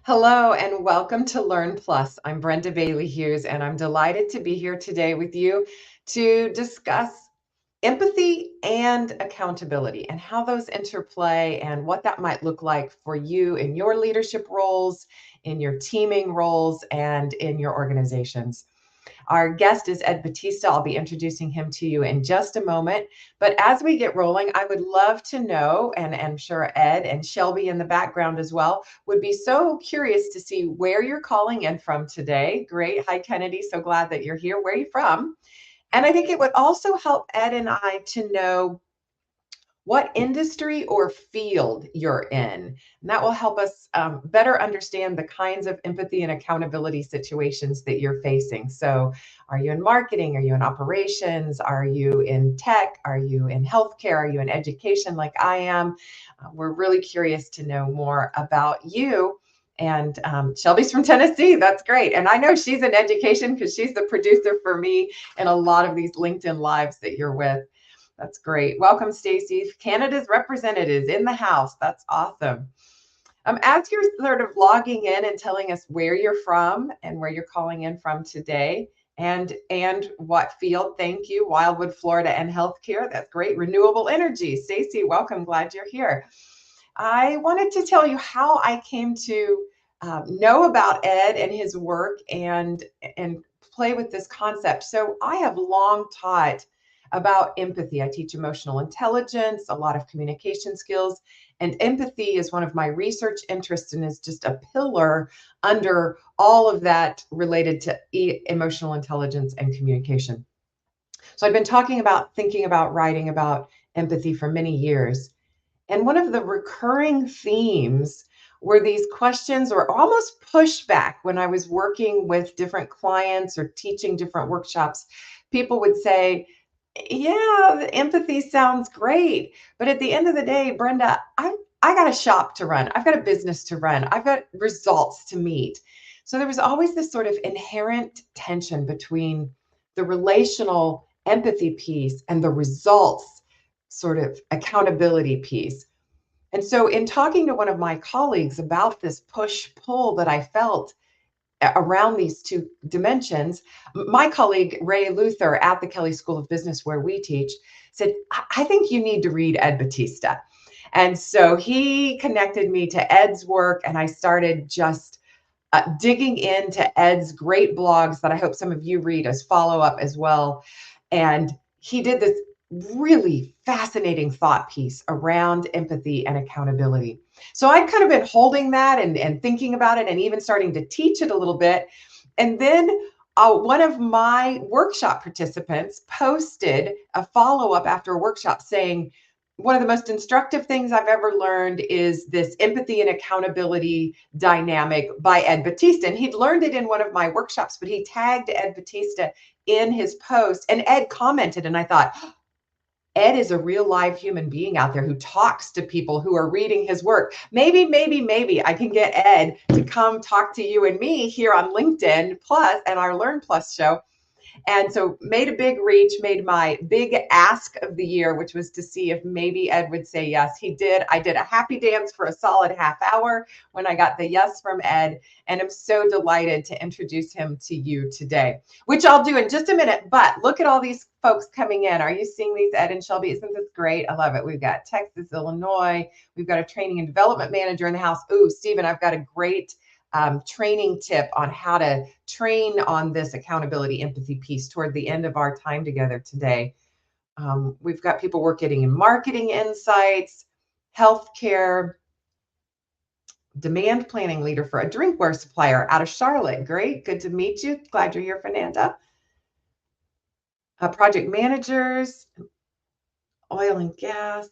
Hello and welcome to Learn Plus. I'm Brenda Bailey Hughes, and I'm delighted to be here today with you to discuss empathy and accountability and how those interplay and what that might look like for you in your leadership roles, in your teaming roles, and in your organizations. Our guest is Ed Batista. I'll be introducing him to you in just a moment. But as we get rolling, I would love to know, and I'm sure Ed and Shelby in the background as well, would be so curious to see where you're calling in from today. Great. Hi, Kennedy. So glad that you're here. Where are you from? And I think it would also help Ed and I to know what industry or field you're in. And that will help us better understand the kinds of empathy and accountability situations that you're facing. So, are you in marketing? Are you in operations? Are you in tech? Are you in healthcare? Are you in education like I am? We're really curious to know more about you. And Shelby's from Tennessee. That's great. And I know she's in education because she's the producer for me in a lot of these LinkedIn lives that you're with. That's great. Welcome, Stacy. Canada's representatives in the house. That's awesome. As you're sort of logging in and telling us where you're from and where you're calling in from today, and what field. Thank you, Wildwood, Florida, and healthcare. That's great. Renewable energy. Stacy, welcome. Glad you're here. I wanted to tell you how I came to know about Ed and his work and play with this concept. So I have long taught about empathy. I teach emotional intelligence, a lot of communication skills, and empathy is one of my research interests and is just a pillar under all of that related to emotional intelligence and communication. So I've been thinking about, writing about empathy for many years. And one of the recurring themes were these questions or almost pushback when I was working with different clients or teaching different workshops. People would say, yeah, the empathy sounds great. But at the end of the day, Brenda, I got a shop to run. I've got a business to run. I've got results to meet. So there was always this sort of inherent tension between the relational empathy piece and the results sort of accountability piece. And so, in talking to one of my colleagues about this push pull that I felt around these two dimensions, my colleague Ray Luther at the Kelley School of Business, where we teach, said, I think you need to read Ed Batista. And so he connected me to Ed's work, and I started just digging into Ed's great blogs that I hope some of you read as follow up as well. And he did this really fascinating thought piece around empathy and accountability. So I'd kind of been holding that and thinking about it and even starting to teach it a little bit. And then one of my workshop participants posted a follow up after a workshop saying, one of the most instructive things I've ever learned is this empathy and accountability dynamic by Ed Batista. And he'd learned it in one of my workshops, but he tagged Ed Batista in his post, and Ed commented. And I thought, Ed is a real live human being out there who talks to people who are reading his work. Maybe I can get Ed to come talk to you and me here on LinkedIn Plus and our Learn Plus show. And so made a big reach, made my big ask of the year, which was to see if maybe Ed would say yes. He did. I did a happy dance for a solid half hour when I got the yes from Ed. And I'm so delighted to introduce him to you today, which I'll do in just a minute. But look at all these folks coming in. Are you seeing these, Ed and Shelby? Isn't this great? I love it. We've got Texas, Illinois. We've got a training and development manager in the house. Ooh, Stephen, I've got a great training tip on how to train on this accountability empathy piece toward the end of our time together today. We've got people working in marketing insights, healthcare, demand planning leader for a drinkware supplier out of Charlotte. Great. Good to meet you. Glad you're here, Fernanda. Project managers, oil and gas.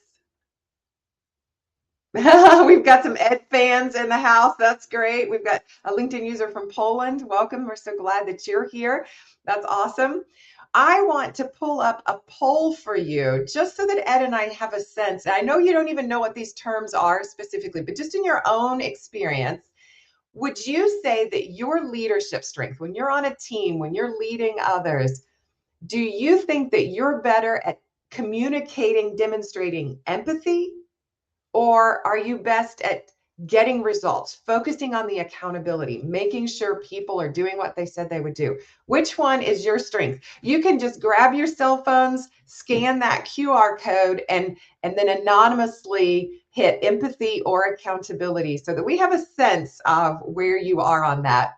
We've got some Ed fans in the house. That's great. We've got a LinkedIn user from Poland. Welcome. We're so glad that you're here. That's awesome. I want to pull up a poll for you just so that Ed and I have a sense. I know you don't even know what these terms are specifically, but just in your own experience, would you say that your leadership strength, when you're on a team, when you're leading others, do you think that you're better at communicating, demonstrating empathy? Or are you best at getting results, focusing on the accountability, making sure people are doing what they said they would do. Which one is your strength? You can just grab your cell phones, scan that QR code, and then anonymously hit empathy or accountability so that we have a sense of where you are on that.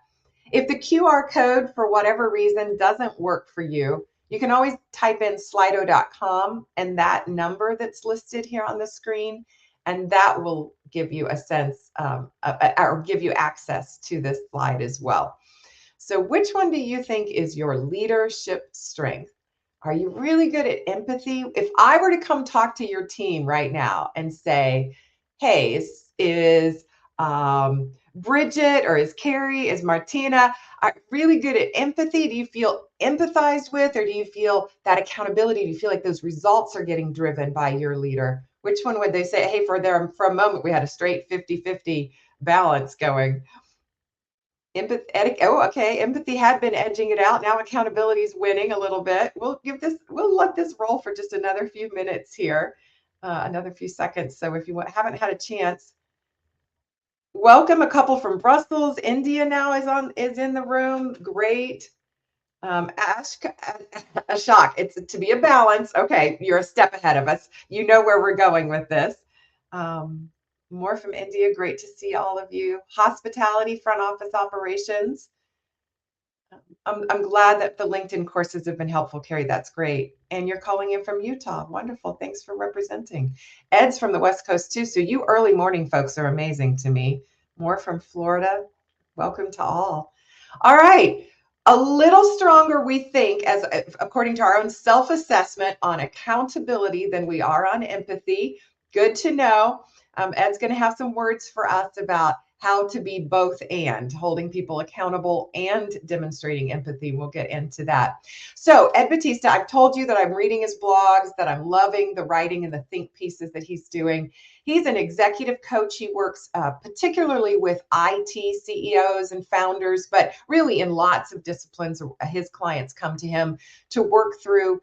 If the QR code, for whatever reason, doesn't work for you, you can always type in slido.com and that number that's listed here on the screen, and that will give you a sense or give you access to this slide as well. So which one do you think is your leadership strength? Are you really good at empathy? If I were to come talk to your team right now and say, hey, is Bridget or is Carrie, is Martina really good at empathy? Do you feel empathized with, or do you feel that accountability? Do you feel like those results are getting driven by your leader? Which one would they say, hey, for a moment, we had a straight 50-50 balance going. Empathy had been edging it out. Now accountability is winning a little bit. We'll let this roll for just another few minutes here, another few seconds. So if you haven't had a chance, welcome. A couple from Brussels, India now is in the room. Great. Ashok, it's to be a balance. Okay, you're a step ahead of us. You know where we're going with this. More from India. Great to see all of you. Hospitality, front office operations. I'm glad that the LinkedIn courses have been helpful, Carrie. That's great. And you're calling in from Utah. Wonderful. Thanks for representing. Ed's from the West Coast too. So you early morning folks are amazing to me. More from Florida. Welcome to all. All right. A little stronger, we think, as according to our own self-assessment on accountability than we are on empathy. Good to know. Ed's going to have some words for us about how to be both and holding people accountable and demonstrating empathy. We'll get into that. So Ed Batista, I've told you that I'm reading his blogs, that I'm loving the writing and the think pieces that he's doing. He's an executive coach. He works particularly with IT CEOs and founders, but really in lots of disciplines. His clients come to him to work through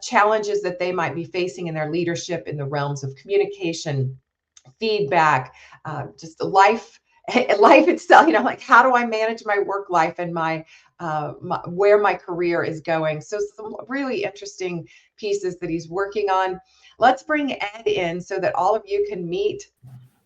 challenges that they might be facing in their leadership in the realms of communication, feedback, just life itself, like how do I manage my work life and my where my career is going. So some really interesting pieces that he's working on. Let's bring Ed in so that all of you can meet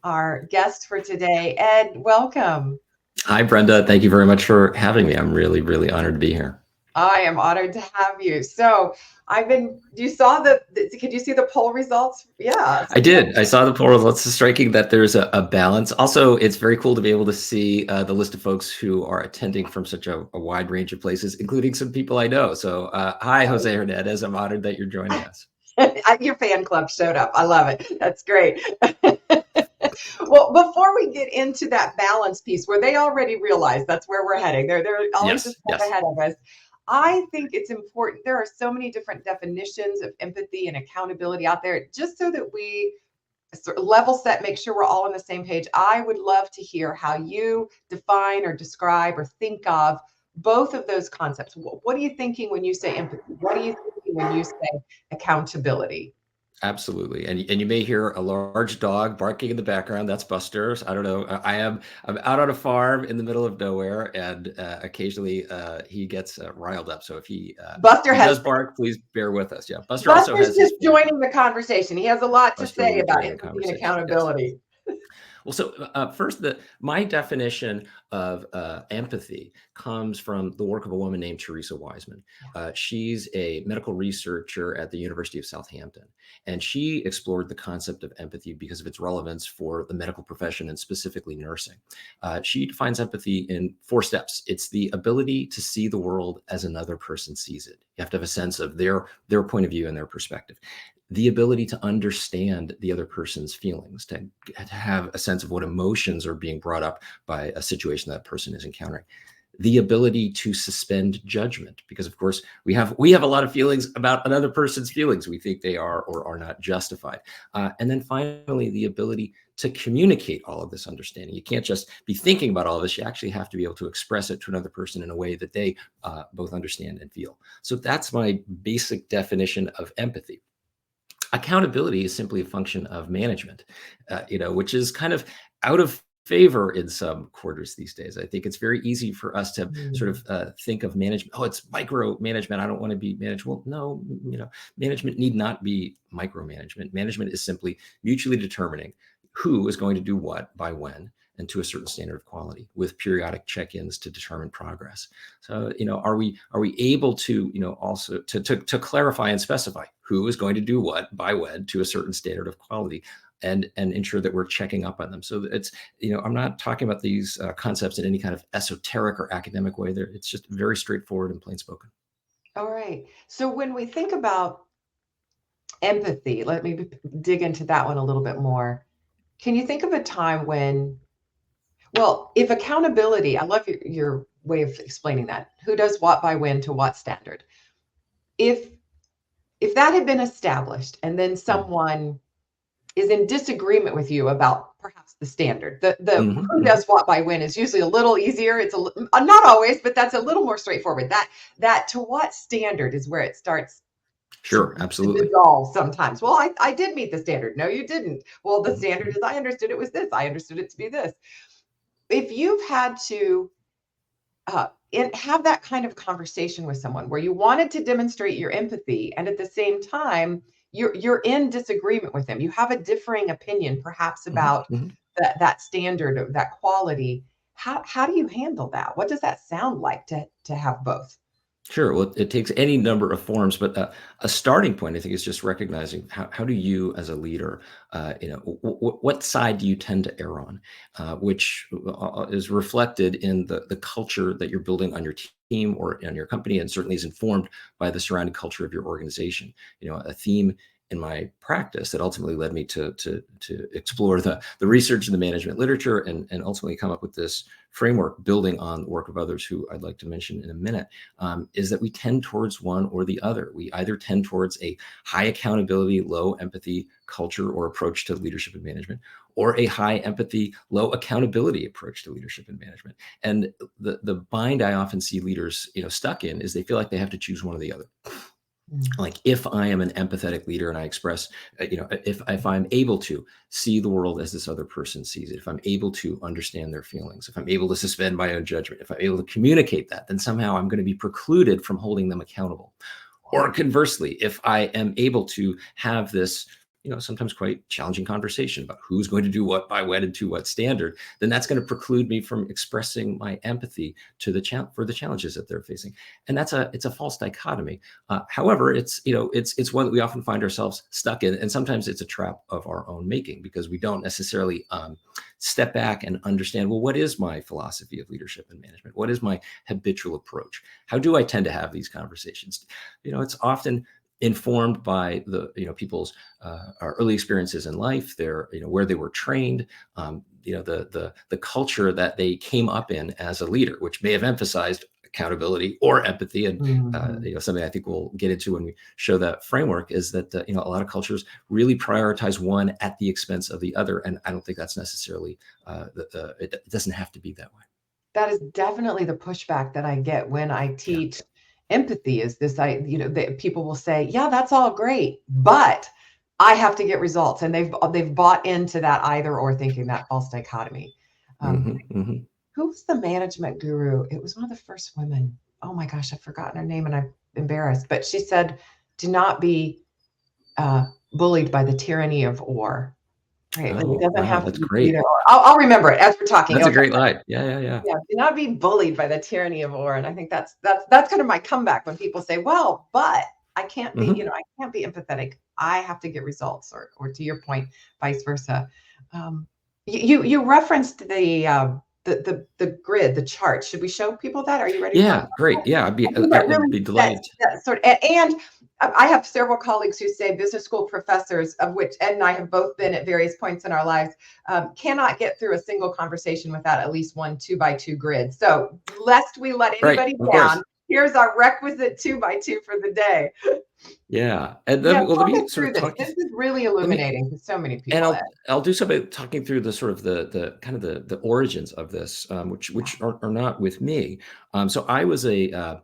our guest for today. Ed, welcome. Hi, Brenda. Thank you very much for having me. I'm really, really honored to be here. I am honored to have you. So could you see the poll results? Yeah. I did. I saw the poll results. It's striking that there's a balance. Also, it's very cool to be able to see the list of folks who are attending from such a wide range of places, including some people I know. So hi, Jose Hernandez. I'm honored that you're joining us. Your fan club showed up. I love it. That's great. Well, before we get into that balance piece where they already realize that's where we're heading, they're always a step ahead of us. I think it's important. There are so many different definitions of empathy and accountability out there, just so that we sort of level set, make sure we're all on the same page. I would love to hear how you define or describe or think of both of those concepts. What are you thinking when you say empathy? What are you thinking when you say accountability? Absolutely. And you may hear a large dog barking in the background. That's Buster. I don't know. I'm out on a farm in the middle of nowhere, and occasionally he gets riled up. So if he does bark, please bear with us. Yeah. Buster's also has just joining the conversation. He has a lot to say about empathy and accountability. Yes. Well, so first, my definition of empathy comes from the work of a woman named Teresa Wiseman. She's a medical researcher at the University of Southampton, and she explored the concept of empathy because of its relevance for the medical profession and specifically nursing. She defines empathy in 4 steps. It's the ability to see the world as another person sees it. You have to have a sense of their point of view and their perspective. The ability to understand the other person's feelings, to have a sense of what emotions are being brought up by a situation that person is encountering. The ability to suspend judgment, because of course we have a lot of feelings about another person's feelings. We think they are or are not justified. And then finally, the ability to communicate all of this understanding. You can't just be thinking about all of this. You actually have to be able to express it to another person in a way that they both understand and feel. So that's my basic definition of empathy. Accountability is simply a function of management, which is kind of out of favor in some quarters these days. I think it's very easy for us to sort of think of management. Oh, it's micromanagement. I don't want to be managed. Well, no, management need not be micromanagement. Management is simply mutually determining who is going to do what by when, and to a certain standard of quality, with periodic check-ins to determine progress. So, are we able to, also to clarify and specify who is going to do what by when to a certain standard of quality, and ensure that we're checking up on them. So it's, I'm not talking about these concepts in any kind of esoteric or academic way. There, it's just very straightforward and plain spoken. All right. So when we think about empathy, let me dig into that one a little bit more. Can you think of a time when, well, if accountability, I love your way of explaining that. Who does what by when to what standard? If that had been established and then someone is in disagreement with you about perhaps the standard, who does what by when is usually a little easier. It's not always, but that's a little more straightforward. That to what standard is where it starts. Sure, absolutely. Dissolve sometimes. Well, I did meet the standard. No, you didn't. Well, the standard is I understood it was this. I understood it to be this. If you've had to have that kind of conversation with someone where you wanted to demonstrate your empathy, and at the same time you're in disagreement with them, you have a differing opinion perhaps about that standard of that quality, how do you handle that? What does that sound like to have both? Sure. Well, it takes any number of forms, but a starting point, I think, is just recognizing how do you, as a leader, what side do you tend to err on, which is reflected in the culture that you're building on your team or in your company, and certainly is informed by the surrounding culture of your organization. A theme in my practice that ultimately led me to explore the research and the management literature, and ultimately come up with this framework building on the work of others who I'd like to mention in a minute, is that we tend towards one or the other. We either tend towards a high accountability, low empathy culture or approach to leadership and management, or a high empathy, low accountability approach to leadership and management. And the bind I often see leaders stuck in is they feel like they have to choose one or the other. Like, if I am an empathetic leader and I express, if I'm able to see the world as this other person sees it, if I'm able to understand their feelings, if I'm able to suspend my own judgment, if I'm able to communicate that, then somehow I'm going to be precluded from holding them accountable. Or conversely, if I am able to have this, sometimes quite challenging conversation about who's going to do what by when and to what standard, then that's going to preclude me from expressing my empathy to for the challenges that they're facing. And it's a false dichotomy. However, it's one that we often find ourselves stuck in, and sometimes it's a trap of our own making, because we don't necessarily step back and understand, well, what is my philosophy of leadership and management? What is my habitual approach? How do I tend to have these conversations? It's often informed by the people's our early experiences in life, their where they were trained, the culture that they came up in as a leader, which may have emphasized accountability or empathy. And something I think we'll get into when we show that framework is that a lot of cultures really prioritize one at the expense of the other, and I don't think that's necessarily it doesn't have to be that way. That is definitely the pushback that I get when I teach. Empathy is this, people will say, yeah, that's all great, but I have to get results. And they've bought into that either or thinking, that false dichotomy. Who was the management guru? It was one of the first women. Oh my gosh, I've forgotten her name and I'm embarrassed. But she said, do not be bullied by the tyranny of or. Right. Like, it doesn't have that's to be great. either or. I'll remember it as we're talking. That's a great line. Yeah. Yeah, do not be bullied by the tyranny of or. And I think that's kind of my comeback when people say, well, but I can't be, I can't be empathetic. I have to get results, or to your point, vice versa. You referenced the grid, the chart. Should we show people that? Are you ready? Yeah, great. Yeah, I'd be delighted. That sort of, and I have several colleagues who say, business school professors, of which Ed and I have both been at various points in our lives, cannot get through a single conversation without at least one 2x2 grid. So lest we let anybody down, here's our requisite 2x2 for the day. Yeah, and then let me sort of talk. This is really illuminating to so many people. And I'll do something talking through the sort of the kind of the origins of this, which are not with me. So I was a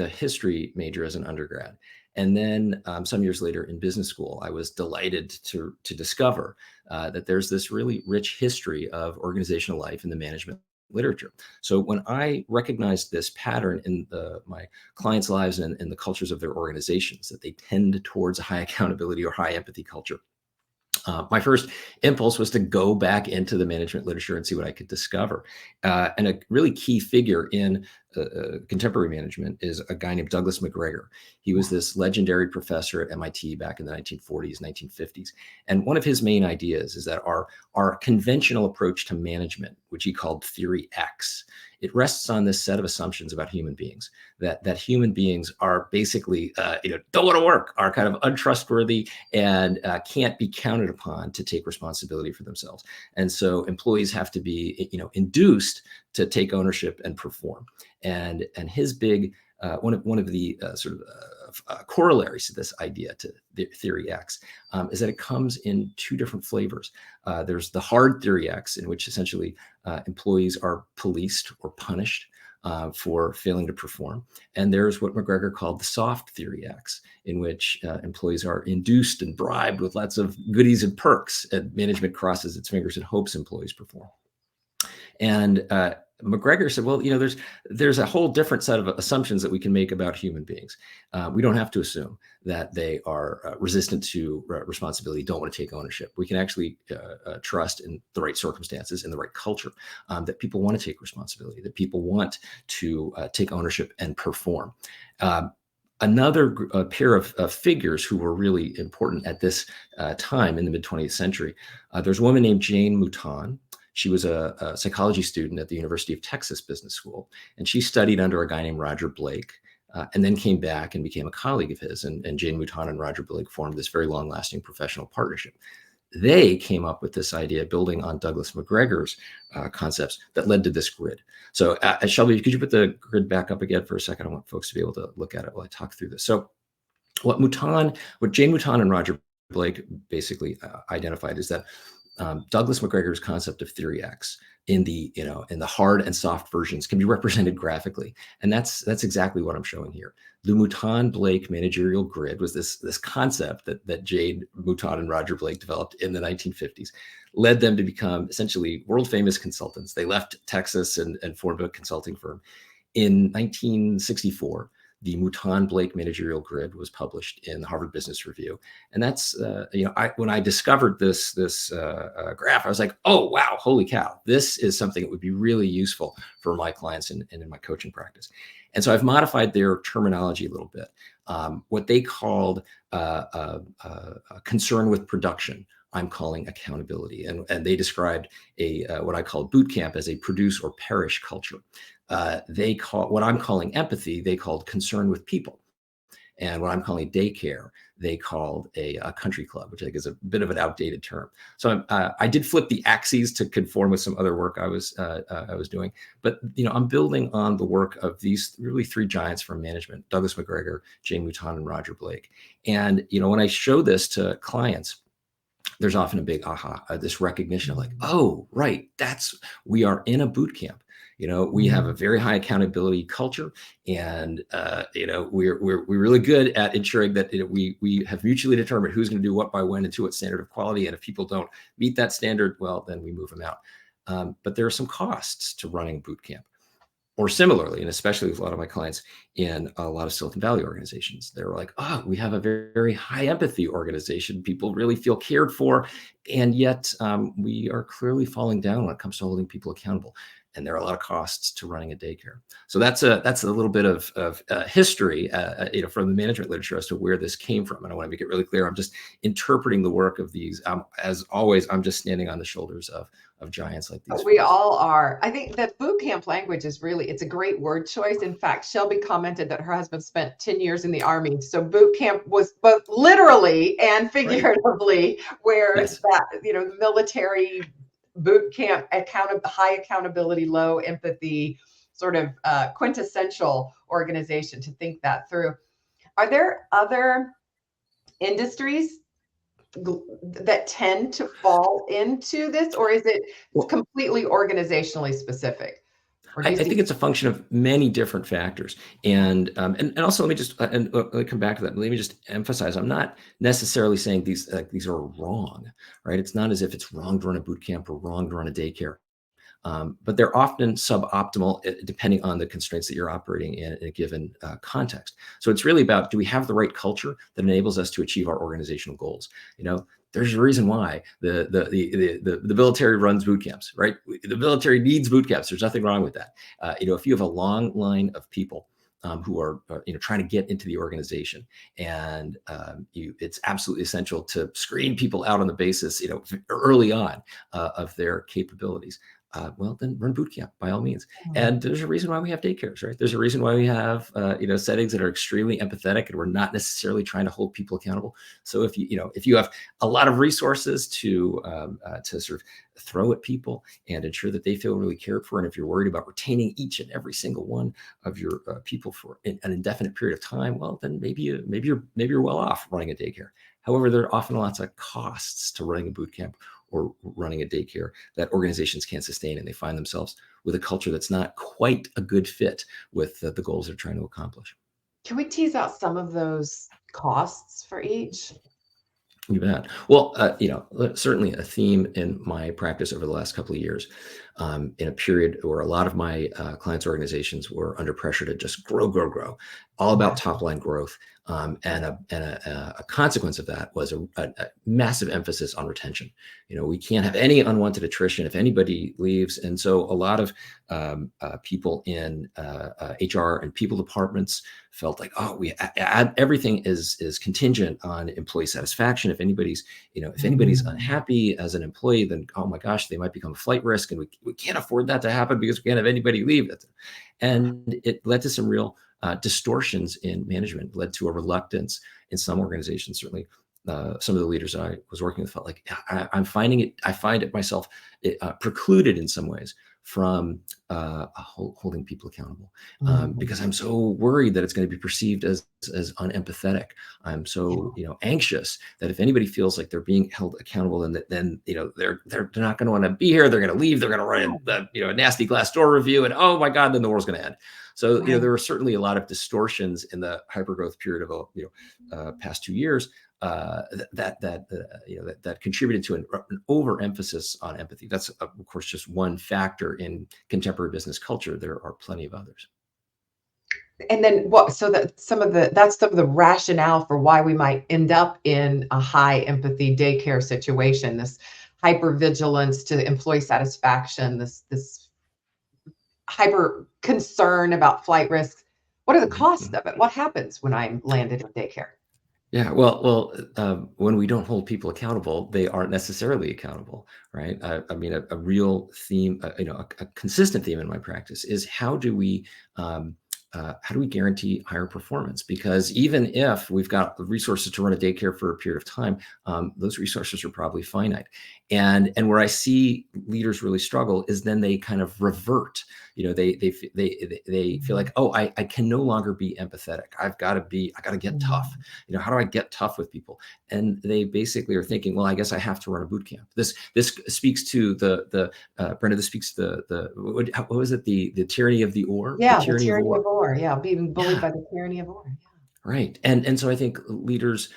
history major as an undergrad, And then some years later in business school, I was delighted to discover that there's this really rich history of organizational life in the management literature. So when I recognized this pattern in my clients' lives and in the cultures of their organizations, that they tend towards a high accountability or high empathy culture, my first impulse was to go back into the management literature and see what I could discover. And a really key figure in contemporary management is a guy named Douglas McGregor. He was this legendary professor at MIT back in the 1940s, 1950s. And one of his main ideas is that our conventional approach to management, which he called Theory X, it rests on this set of assumptions about human beings, that human beings are basically, don't want to work, are kind of untrustworthy, and can't be counted upon to take responsibility for themselves. And so employees have to be, induced to take ownership and perform. And his big one of the corollaries to this idea, to Theory X, is that it comes in two different flavors. There's the hard Theory X, in which essentially employees are policed or punished for failing to perform. And there's what McGregor called the soft Theory X, in which employees are induced and bribed with lots of goodies and perks, and management crosses its fingers and hopes employees perform. And McGregor said, well, there's a whole different set of assumptions that we can make about human beings. We don't have to assume that they are resistant to responsibility, don't want to take ownership. We can actually trust in the right circumstances, in the right culture, that people want to take responsibility, that people want to take ownership and perform. Another pair of figures who were really important at this time in the mid-20th century, there's a woman named Jane Mouton. She was a psychology student at the University of Texas Business School, and she studied under a guy named Roger Blake, and then came back and became a colleague of his. And Jane Mouton and Roger Blake formed this very long-lasting professional partnership. They came up with this idea, building on Douglas McGregor's concepts, that led to this grid. So Shelby, could you put the grid back up again for a second? I want folks to be able to look at it while I talk through this. So what Jane Mouton and Roger Blake basically identified is that Douglas McGregor's concept of Theory X in the hard and soft versions can be represented graphically, and that's exactly what I'm showing here. The Mouton-Blake managerial grid was this concept that Jane Mouton and Roger Blake developed in the 1950s, led them to become essentially world famous consultants. They left Texas and formed a consulting firm. In 1964, the Mouton-Blake managerial grid was published in the Harvard Business Review, and that's when I discovered this graph, I was like, oh wow, holy cow! This is something that would be really useful for my clients and in my coaching practice. And so I've modified their terminology a little bit. What they called concern with production, I'm calling accountability, and they described what I call bootcamp as a produce or perish culture. They call what I'm calling empathy, they called concern with people. And what I'm calling daycare, they called a country club, which I think is a bit of an outdated term. So I did flip the axes to conform with some other work I was doing. But I'm building on the work of these really three giants from management: Douglas McGregor, Jane Mouton, and Roger Blake. And when I show this to clients, there's often a big aha, this recognition of like, oh, right, we are in a boot camp. We have a very high accountability culture, and we're really good at ensuring that we have mutually determined who's going to do what by when and to what standard of quality. And if people don't meet that standard, well, then we move them out. But there are some costs to running boot camp. Or similarly, and especially with a lot of my clients in a lot of Silicon Valley organizations, they're like, oh, we have a very, very high empathy organization. People really feel cared for. And yet we are clearly falling down when it comes to holding people accountable. And there are a lot of costs to running a daycare. So that's a little bit of history, from the management literature as to where this came from. And I want to make it really clear. I'm just interpreting the work of these. As always, I'm just standing on the shoulders of giants like these. We all are. I think that boot camp language it's a great word choice. In fact, Shelby commented that her husband spent 10 years in the Army. So boot camp was both literally and figuratively where that, the military boot camp, high accountability, low empathy, sort of quintessential organization, to think that through. Are there other industries that tend to fall into this, or is it completely organizationally specific? Or do I you see? think it's a function of many different factors. And also let me just let me come back to that. Let me just emphasize, I'm not necessarily saying these are wrong, right? It's not as if it's wrong to run a boot camp or wrong to run a daycare. But they're often suboptimal depending on the constraints that you're operating in a given context. So it's really about, do we have the right culture that enables us to achieve our organizational goals? There's a reason why the military runs boot camps, right? The military needs boot camps. There's nothing wrong with that. If you have a long line of people who are trying to get into the organization, and it's absolutely essential to screen people out on the basis early on of their capabilities. Well, then run boot camp by all means. And there's a reason why we have daycares, right? There's a reason why we have settings that are extremely empathetic, and we're not necessarily trying to hold people accountable. So if you have a lot of resources to sort of throw at people and ensure that they feel really cared for, and if you're worried about retaining each and every single one of your people for an indefinite period of time, well, then maybe you're well off running a daycare. However, there are often lots of costs to running a boot camp or running a daycare that organizations can't sustain, and they find themselves with a culture that's not quite a good fit with the goals they're trying to accomplish. Can we tease out some of those costs for each? You bet. Well, certainly a theme in my practice over the last couple of years, in a period where a lot of my clients' organizations were under pressure to just grow, all about top line growth. And a consequence of that was a massive emphasis on retention. We can't have any unwanted attrition if anybody leaves. And so a lot of people in HR and people departments felt like, oh, everything is contingent on employee satisfaction. If anybody's unhappy as an employee, then, oh my gosh, they might become a flight risk, and we can't afford that to happen because we can't have anybody leave. And it led to some real distortions in management, led to a reluctance in some organizations. Certainly, some of the leaders I was working with felt like, I find it myself precluded in some ways from holding people accountable, because I'm so worried that it's going to be perceived as unempathetic. I'm so anxious that if anybody feels like they're being held accountable, then they're not going to want to be here. They're going to leave. They're going to run a nasty Glassdoor review, and oh my God, then the world's going to end. So there were certainly a lot of distortions in the hypergrowth period of past 2 years that contributed to an overemphasis on empathy. That's of course just one factor in contemporary business culture. There are plenty of others. And then that's some of the rationale for why we might end up in a high empathy daycare situation, this hypervigilance to employee satisfaction, this hyper concern about flight risks. What are the costs of it? What happens when I'm landed in daycare? Yeah, well, when we don't hold people accountable, they aren't necessarily accountable, right? I mean, a real theme, a consistent theme in my practice is how do we guarantee higher performance? Because even if we've got the resources to run a daycare for a period of time, those resources are probably finite. And where I see leaders really struggle is then they kind of revert. They feel like, oh, I can no longer be empathetic. I got to get tough. How do I get tough with people? And they basically are thinking, well, I guess I have to run a boot camp. This speaks to Brenda. This speaks to what was it? The tyranny of the or. Yeah, the tyranny of or. Yeah, being bullied by the tyranny of or. Yeah. Right. And so I think leaders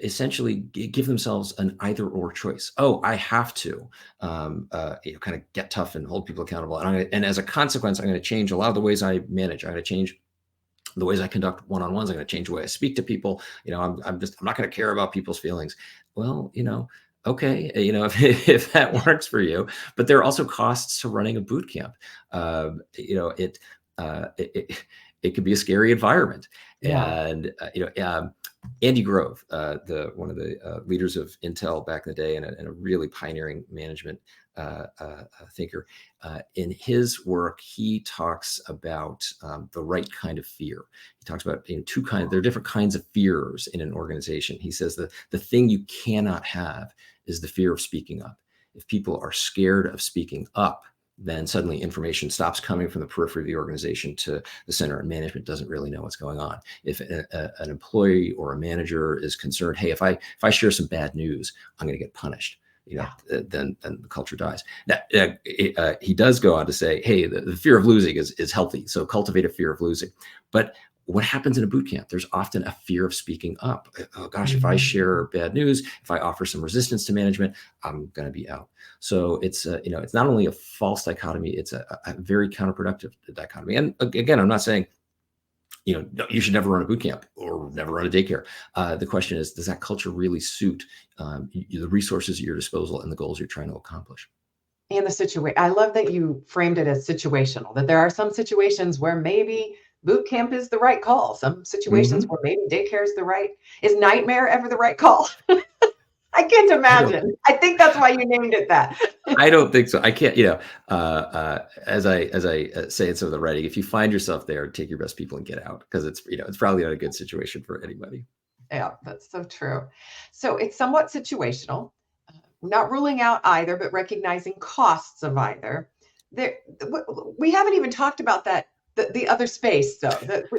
essentially give themselves an either or choice. Oh, I have to kind of get tough and hold people accountable. And as a consequence, I'm going to change a lot of the ways I manage. I'm going to change the ways I conduct one-on-ones. I'm going to change the way I speak to people. I'm not going to care about people's feelings. Well, okay, if that works for you, but there are also costs to running a boot camp. It could be a scary environment. Yeah. And Andy Grove, one of the leaders of Intel back in the day, and a really pioneering management thinker, in his work, he talks about the right kind of fear. He talks about there are different kinds of fears in an organization. He says that the thing you cannot have is the fear of speaking up. If people are scared of speaking up, then suddenly information stops coming from the periphery of the organization to the center, and management doesn't really know what's going on. If an employee or a manager is concerned, hey, if I share some bad news, I'm going to get punished. then the culture dies. Now, he does go on to say, hey, the fear of losing is healthy. So cultivate a fear of losing. But what happens in a boot camp? There's often a fear of speaking up. Oh gosh, if I share bad news, if I offer some resistance to management, I'm going to be out. So it's it's not only a false dichotomy, it's a very counterproductive dichotomy. And again, I'm not saying you should never run a boot camp or never run a daycare. The question is, does that culture really suit the resources at your disposal and the goals you're trying to accomplish? And the situation, I love that you framed it as situational, that there are some situations where maybe boot camp is the right call. Some situations where maybe daycare is is nightmare ever the right call? I can't imagine. I think that's why you named it that. I don't think so. I can't, as I say in some of the writing, if you find yourself there, take your best people and get out, because it's probably not a good situation for anybody. Yeah, that's so true. So it's somewhat situational, not ruling out either, but recognizing costs of either. We haven't even talked about that. The other space, though,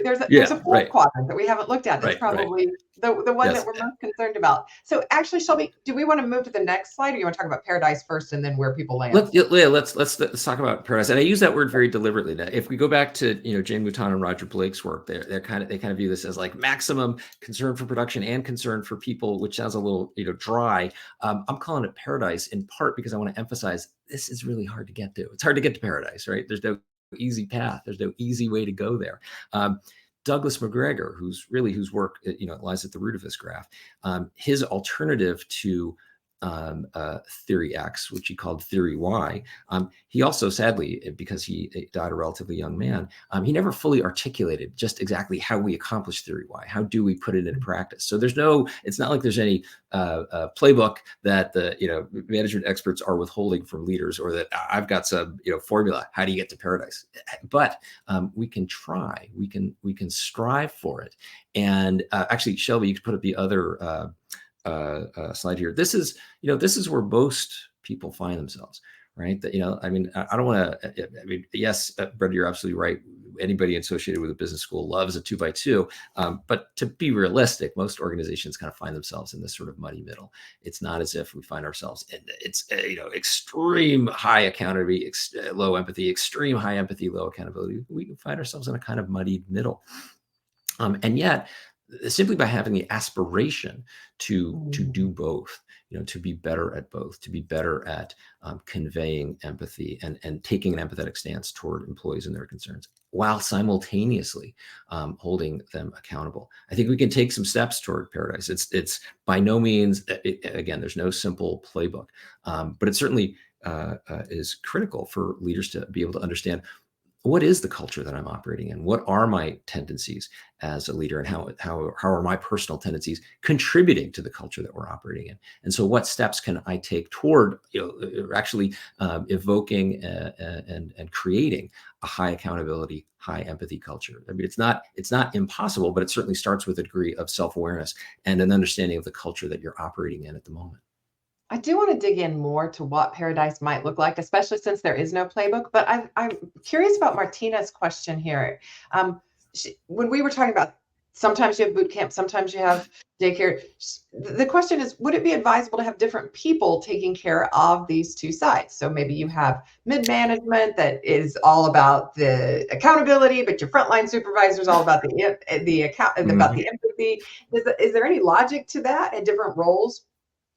there's a fourth quadrant that we haven't looked at. That's probably the one that we're most concerned about. So actually, Shelby, do we want to move to the next slide, or you want to talk about paradise first and then where people land? Let's talk about paradise. And I use that word very deliberately. Now, if we go back to Jane Mouton and Roger Blake's work, they kind of view this as like maximum concern for production and concern for people, which sounds a little dry. I'm calling it paradise in part because I want to emphasize this is really hard to get to. It's hard to get to paradise, right? There's no easy path. There's no easy way to go there. Douglas McGregor, whose work lies at the root of this graph, his alternative to theory X, which he called theory Y. He also, sadly, because he died a relatively young man, he never fully articulated just exactly how we accomplish theory Y. How do we put it into practice? So it's not like there's any playbook that the management experts are withholding from leaders, or that I've got some formula. How do you get to paradise? But we can try. We can strive for it. And actually, Shelby, you could put up the other slide here. This is where most people find themselves, right? That I don't want to. Yes, Brenda, you're absolutely right. Anybody associated with a business school loves a 2x2, but to be realistic, most organizations kind of find themselves in this sort of muddy middle. It's not as if we find ourselves in extreme high accountability, low empathy, extreme high empathy, low accountability. We find ourselves in a kind of muddied middle, and yet, simply by having the aspiration to do both, to be better at both, to be better at conveying empathy and taking an empathetic stance toward employees and their concerns, while simultaneously holding them accountable, I think we can take some steps toward paradise. It's by no means, again, there's no simple playbook, but it certainly is critical for leaders to be able to understand, what is the culture that I'm operating in? What are my tendencies as a leader, and how are my personal tendencies contributing to the culture that we're operating in? And so, what steps can I take toward actually evoking and creating a high accountability, high empathy culture? I mean, it's not impossible, but it certainly starts with a degree of self-awareness and an understanding of the culture that you're operating in at the moment. I do want to dig in more to what paradise might look like, especially since there is no playbook. But I'm curious about Martina's question here. When we were talking about sometimes you have boot camp, sometimes you have daycare, the question is, would it be advisable to have different people taking care of these two sides? So maybe you have mid-management that is all about the accountability, but your frontline supervisor is all about about the empathy. Is there any logic to that at different roles?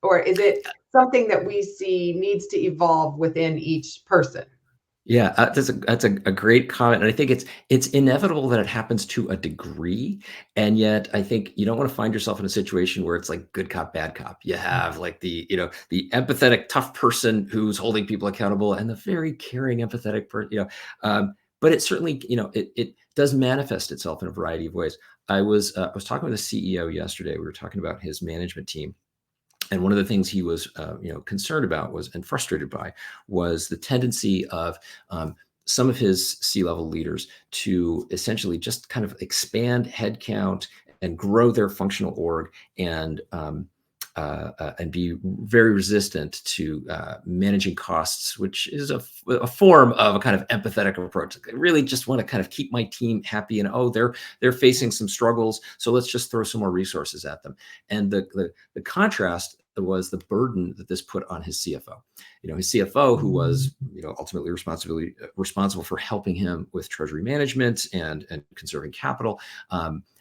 Or is it something that we see needs to evolve within each person? Yeah, that's a great comment, and I think it's inevitable that it happens to a degree, and yet I think you don't want to find yourself in a situation where it's like good cop, bad cop. You have like the empathetic, tough person who's holding people accountable, and the very caring, empathetic person. But it certainly it does manifest itself in a variety of ways. I was talking with a CEO yesterday. We were talking about his management team. And one of the things he was, concerned about and frustrated by was the tendency of some of his C-level leaders to essentially just kind of expand headcount and grow their functional org and be very resistant to managing costs, which is a form of a kind of empathetic approach. I really just want to kind of keep my team happy, and they're facing some struggles, so let's just throw some more resources at them. And the contrast was the burden that this put on his CFO. His CFO, who was ultimately responsible for helping him with treasury management and conserving capital.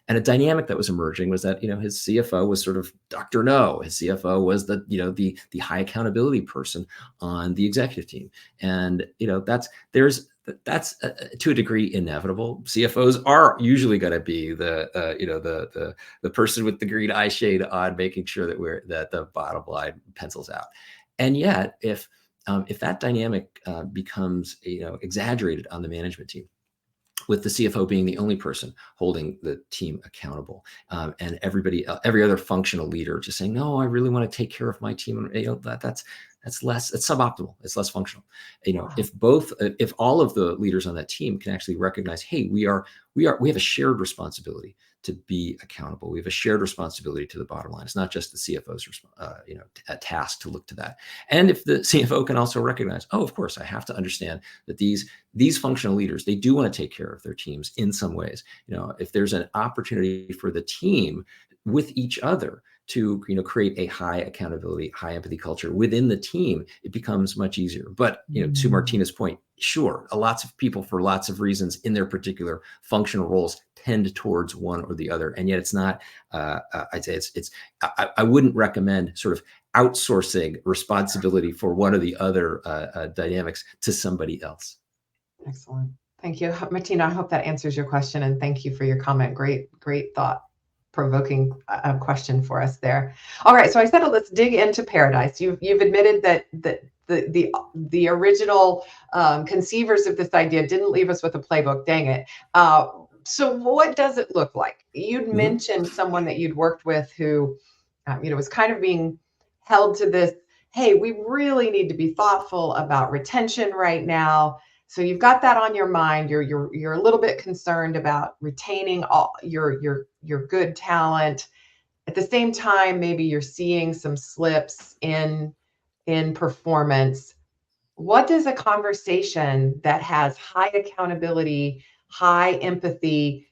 And a dynamic that was emerging was that his CFO was sort of Dr. No. His CFO was the high accountability person on the executive team, and that's to a degree inevitable. CFOs are usually going to be the person with the green eye shade on, making sure that the bottom line pencils out. And yet, if that dynamic becomes exaggerated on the management team, with the CFO being the only person holding the team accountable, and every other functional leader just saying, "No, I really want to take care of my team," that's suboptimal. It's less functional. If all of the leaders on that team can actually recognize, hey, we have a shared responsibility to be accountable. We have a shared responsibility to the bottom line. It's not just the CFO's task to look to that. And if the CFO can also recognize, oh, of course, I have to understand that these functional leaders, they do want to take care of their teams in some ways. If there's an opportunity for the team with each other to create a high accountability, high empathy culture within the team, it becomes much easier. But to Martina's point, sure, lots of people, for lots of reasons in their particular functional roles, tend towards one or the other, and yet it's not. I'd say I wouldn't recommend sort of outsourcing responsibility for one or the other dynamics to somebody else. Excellent. Thank you, Martina. I hope that answers your question, and thank you for your comment. Great thought-provoking question for us there. All right, so I said, let's dig into Paradise. You've admitted that the original conceivers of this idea didn't leave us with a playbook. Dang it. So what does it look like? You'd mentioned someone that you'd worked with who, was kind of being held to this, hey, we really need to be thoughtful about retention right now. So you've got that on your mind. You're a little bit concerned about retaining all your good talent. At the same time, maybe you're seeing some slips in performance. What does a conversation that has high accountability, high empathy,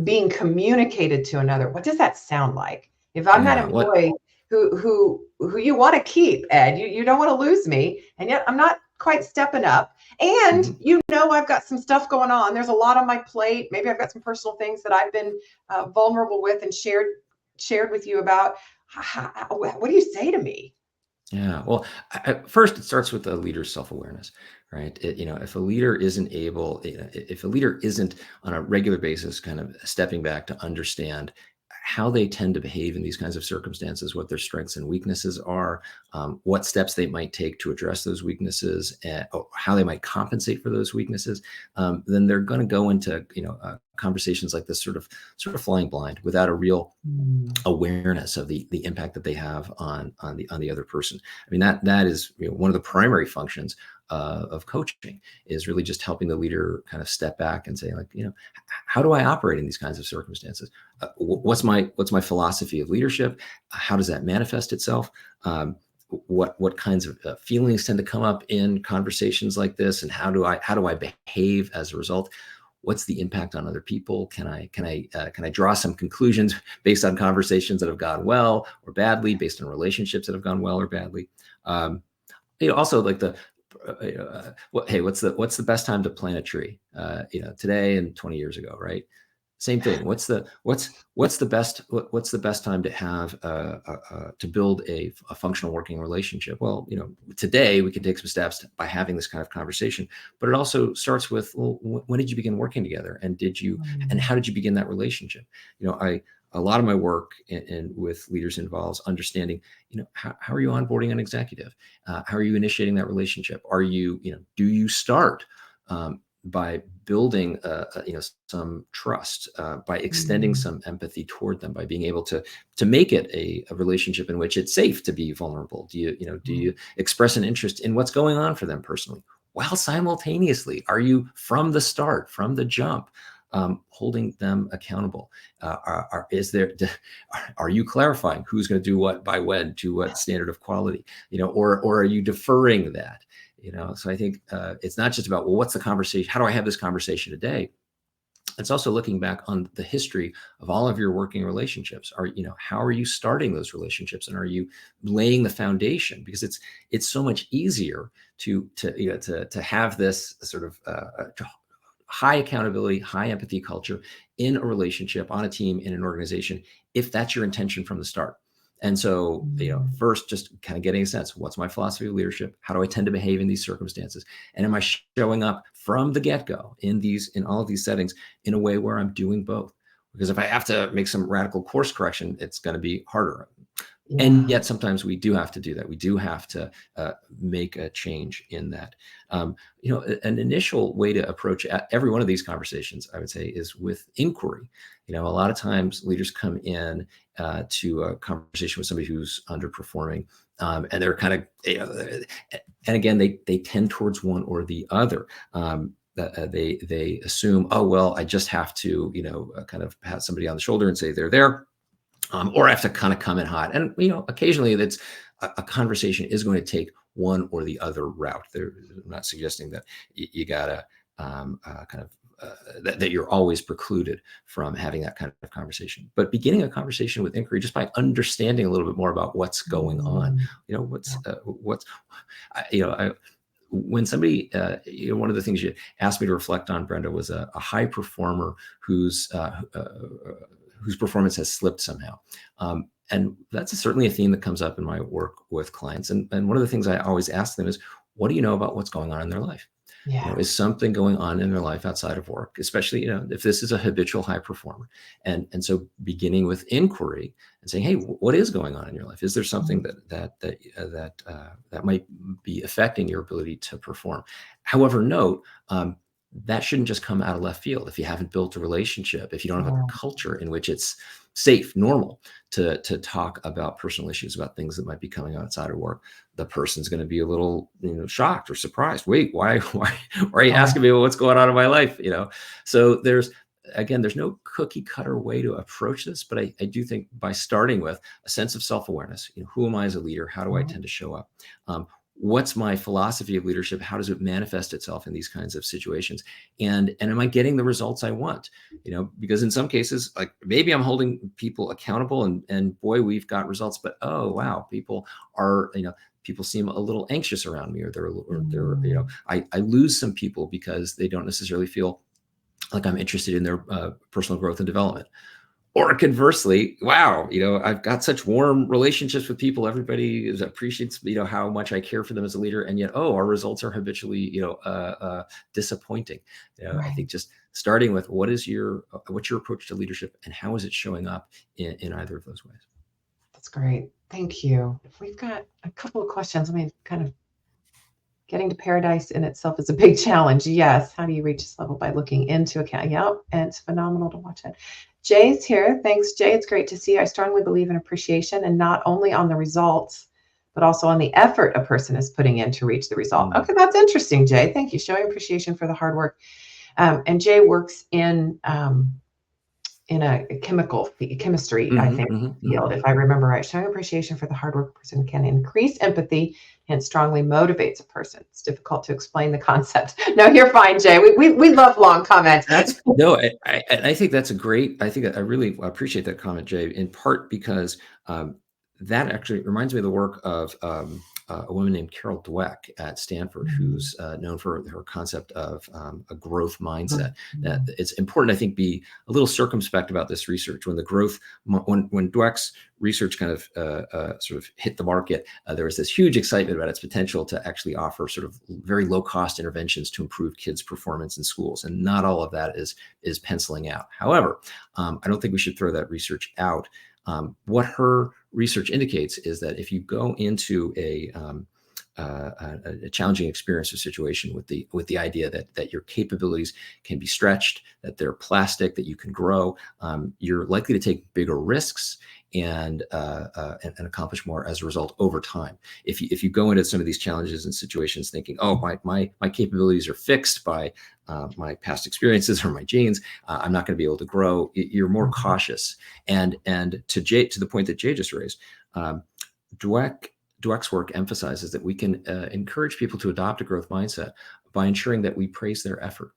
being communicated to another, what does that sound like? If I'm that employee who you want to keep, Ed, you don't want to lose me, and yet I'm not quite stepping up, and I've got some stuff going on. There's a lot on my plate. Maybe I've got some personal things that I've been vulnerable with and shared with you about. What do you say to me? Yeah, well, first it starts with a leader's self-awareness, right? If a leader isn't on a regular basis kind of stepping back to understand how they tend to behave in these kinds of circumstances, what their strengths and weaknesses are, what steps they might take to address those weaknesses, and how they might compensate for those weaknesses, then they're going to go into conversations like this sort of flying blind, without a real awareness of the impact that they have on the other person. I mean, that is one of the primary functions of coaching, is really just helping the leader kind of step back and say, like, how do I operate in these kinds of circumstances? What's my philosophy of leadership? How does that manifest itself? What kinds of feelings tend to come up in conversations like this, and how do I behave as a result? What's the impact on other people? Can I draw some conclusions based on conversations that have gone well or badly, based on relationships that have gone well or badly? Also, like what's the best time to plant a tree? Today and 20 years ago, right? Same thing. What's the best time to have to build a functional working relationship? Well, today we can take some steps by having this kind of conversation, but it also starts with, well, when did you begin working together, and and how did you begin that relationship? A lot of my work with leaders involves understanding, how are you onboarding an executive? How are you initiating that relationship? Do you start by building, some trust, by extending some empathy toward them, by being able to make it a relationship in which it's safe to be vulnerable? Do you express an interest in what's going on for them personally, while simultaneously, are you from the start, from the jump, holding them accountable? Are you clarifying who's going to do what by when, to what standard of quality, or are you deferring that? So I think it's not just about, well, what's the conversation? How do I have this conversation today? It's also looking back on the history of all of your working relationships. How are you starting those relationships, and are you laying the foundation? Because it's so much easier to have this sort of high accountability, high empathy culture in a relationship, on a team, in an organization, if that's your intention from the start. And so, first, just kind of getting a sense, what's my philosophy of leadership? How do I tend to behave in these circumstances? And am I showing up from the get-go in all of these settings in a way where I'm doing both? Because if I have to make some radical course correction, it's going to be harder. Yeah. And yet sometimes we do have to do that. We do have to make a change in that. An initial way to approach every one of these conversations, I would say, is with inquiry. A lot of times leaders come in to a conversation with somebody who's underperforming, and they're kind of, and again, they tend towards one or the other. They assume, oh, well, I just have to, kind of pat somebody on the shoulder and say they're there. Or I have to kind of come in hot. And, occasionally that's a conversation is going to take one or the other route. I'm not suggesting that you gotta that you're always precluded from having that kind of conversation. But beginning a conversation with inquiry, just by understanding a little bit more about what's going on, when somebody, one of the things you asked me to reflect on, Brenda, was a high performer whose performance has slipped somehow. And that's certainly a theme that comes up in my work with clients. And one of the things I always ask them is, what do you know about what's going on in their life? Yeah. Is something going on in their life outside of work, especially, if this is a habitual high performer. And so beginning with inquiry and saying, hey, what is going on in your life? Is there something that might be affecting your ability to perform? However, note, that shouldn't just come out of left field. If you haven't built a relationship, if you don't have a culture in which it's safe, normal to talk about personal issues, about things that might be coming outside of work, the person's going to be a little, shocked or surprised. Wait, why are you asking me what's going on in my life? So there's no cookie cutter way to approach this, but I do think by starting with a sense of self-awareness, who am I as a leader? How do I tend to show up? What's my philosophy of leadership? How does it manifest itself in these kinds of situations? And am I getting the results I want? Because in some cases, like maybe I'm holding people accountable and boy, we've got results, but oh, wow, people seem a little anxious around me, or I lose some people because they don't necessarily feel like I'm interested in their personal growth and development. Or conversely, wow, I've got such warm relationships with people. Everybody appreciates, how much I care for them as a leader. And yet, our results are habitually, disappointing. I think just starting with what's your approach to leadership and how is it showing up in either of those ways? That's great. Thank you. We've got a couple of questions. I mean, kind of getting to paradise in itself is a big challenge. Yes. How do you reach this level? By looking into account? Yep. And it's phenomenal to watch it. Jay's here. Thanks, Jay. It's great to see you. I strongly believe in appreciation, and not only on the results, but also on the effort a person is putting in to reach the result. Okay, that's interesting, Jay. Thank you. Showing appreciation for the hard work. And Jay works in a chemistry, I think, field, if I remember right. Showing appreciation for the hard work a person can increase empathy and strongly motivates a person. It's difficult to explain the concept. No, you're fine, Jay. We love long comments. I think that's I really appreciate that comment, Jay, in part because that actually reminds me of the work of a woman named Carol Dweck at Stanford, who's known for her concept of a growth mindset. That it's important, I think, be a little circumspect about this research. When Dweck's research kind of sort of hit the market, there was this huge excitement about its potential to actually offer sort of very low cost interventions to improve kids' performance in schools. And not all of that is penciling out. However, I don't think we should throw that research out. What her research indicates is that if you go into a challenging experience or situation with the idea that your capabilities can be stretched, that they're plastic, that you can grow, you're likely to take bigger risks and accomplish more as a result over time. If you go into some of these challenges and situations thinking, oh, my capabilities are fixed by my past experiences or my genes, I'm not going to be able to grow, you're more cautious. And to the point that Jay just raised, Dweck's work emphasizes that we can encourage people to adopt a growth mindset by ensuring that we praise their effort.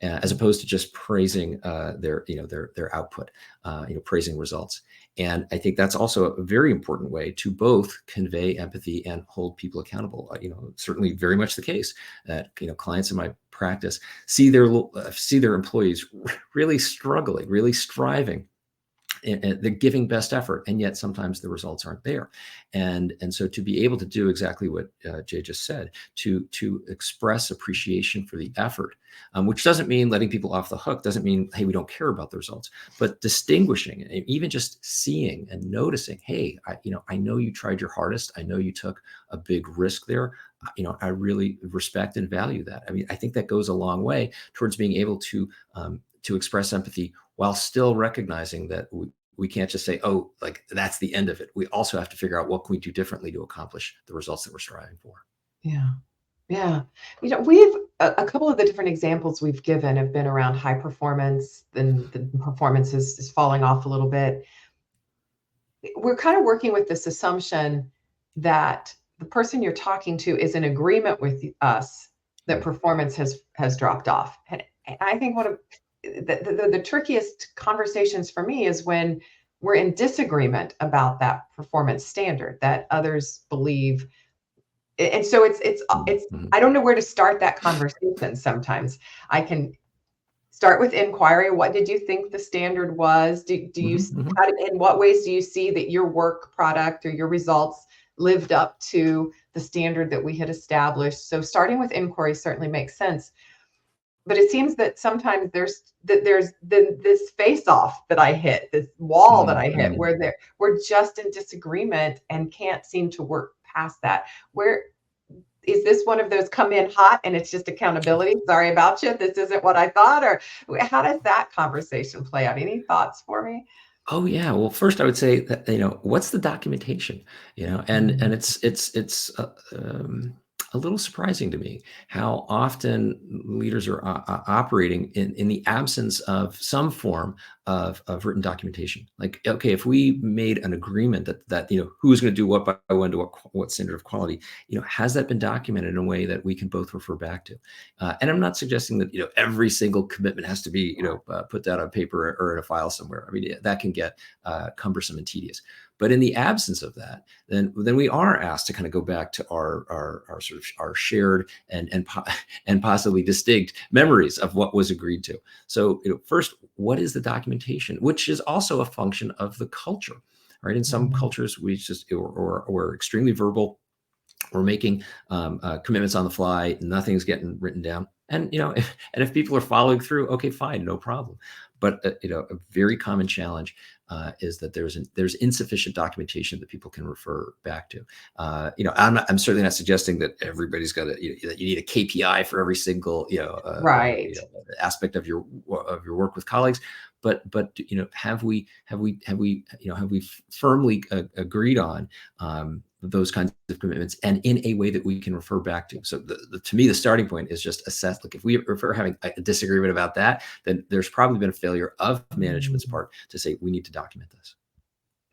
as opposed to just praising their output, praising results. And I think that's also a very important way to both convey empathy and hold people accountable. Certainly very much the case that clients in my practice see their employees really struggling, really striving, and they're giving best effort, and yet sometimes the results aren't there. And so to be able to do exactly what Jay just said, to express appreciation for the effort, which doesn't mean letting people off the hook, doesn't mean, hey, we don't care about the results, but distinguishing, and even just seeing and noticing, hey, I know you tried your hardest. I know you took a big risk there. I really respect and value that. I mean, I think that goes a long way towards being able to express empathy while still recognizing that we can't just say, oh, like that's the end of it. We also have to figure out what can we do differently to accomplish the results that we're striving for. Yeah. Yeah. We've a couple of the different examples we've given have been around high performance, and the performance is falling off a little bit. We're kind of working with this assumption that the person you're talking to is in agreement with us that performance has dropped off. And I think one of the trickiest conversations for me is when we're in disagreement about that performance standard that others believe. And so it's I don't know where to start that conversation. Sometimes I can start with inquiry. What did you think the standard was? Do you in what ways do you see that your work product or your results lived up to the standard that we had established? So starting with inquiry certainly makes sense. But it seems that sometimes there's this face-off that I hit, this wall that I hit, where we're just in disagreement and can't seem to work past that. Where is this one of those come in hot and it's just accountability? Sorry about you. This isn't what I thought. Or how does that conversation play out? Any thoughts for me? Oh yeah. Well, first I would say that, what's the documentation, and it's a little surprising to me how often leaders are operating in the absence of some form of written documentation. Like, okay, if we made an agreement that who's going to do what by when to what standard of quality, has that been documented in a way that we can both refer back to? And I'm not suggesting that every single commitment has to be put down on paper or in a file somewhere. I mean, that can get cumbersome and tedious. But in the absence of that, then we are asked to kind of go back to our sort of our shared and possibly distinct memories of what was agreed to. So first, what is the documentation, which is also a function of the culture, right? In some cultures, we're extremely verbal. We're making commitments on the fly. Nothing's getting written down. And if people are following through, okay, fine, no problem. But a very common challenge is that there's insufficient documentation that people can refer back to. I'm certainly not suggesting that everybody's got that you need a KPI for every single right aspect of your work with colleagues. But have we firmly agreed on those kinds of commitments and in a way that we can refer back to? So to me, the starting point is just assess, like if we're having a disagreement about that, then there's probably been a failure of management's part to say, we need to document this.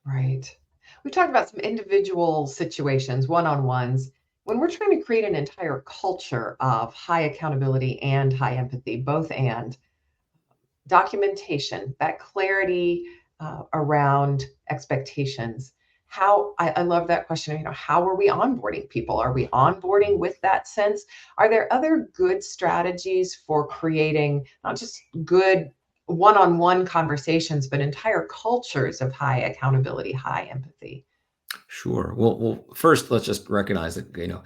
Right. We talked about some individual situations, one-on-ones. When we're trying to create an entire culture of high accountability and high empathy, both and documentation, that clarity around expectations. I love that question. How are we onboarding people? Are we onboarding with that sense? Are there other good strategies for creating not just good one-on-one conversations, but entire cultures of high accountability, high empathy? Sure. Well, first, let's just recognize that,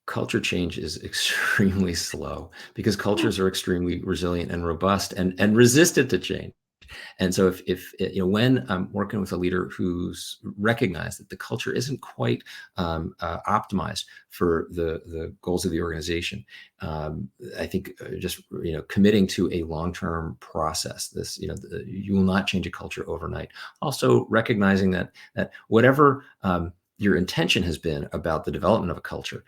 culture change is extremely slow because cultures are extremely resilient and robust and resistant to change. And so if when I'm working with a leader who's recognized that the culture isn't quite optimized for the goals of the organization, I think just committing to a long-term process. This you will not change a culture overnight. Also recognizing that whatever your intention has been about the development of a culture,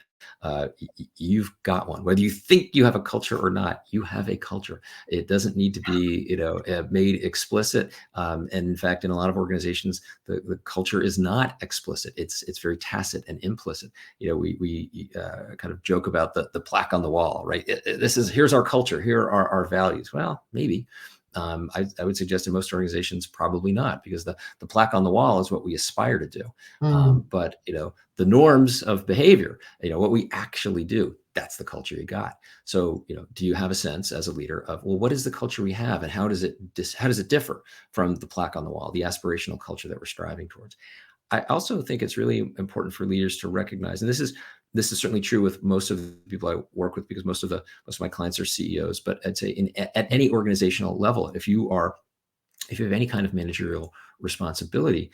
you've got one. Whether you think you have a culture or not, you have a culture. It doesn't need to be, made explicit. And in fact, in a lot of organizations, the culture is not explicit. It's very tacit and implicit. We kind of joke about the plaque on the wall, right? Here's our culture. Here are our values. Well, maybe. I would suggest in most organizations, probably not, because the plaque on the wall is what we aspire to do. But the norms of behavior, what we actually do, that's the culture you got. So, do you have a sense as a leader of, well, what is the culture we have, and how does it differ from the plaque on the wall, the aspirational culture that we're striving towards? I also think it's really important for leaders to recognize, and this is certainly true with most of the people I work with, because most of my clients are CEOs. But I'd say at any organizational level, if you have any kind of managerial responsibility,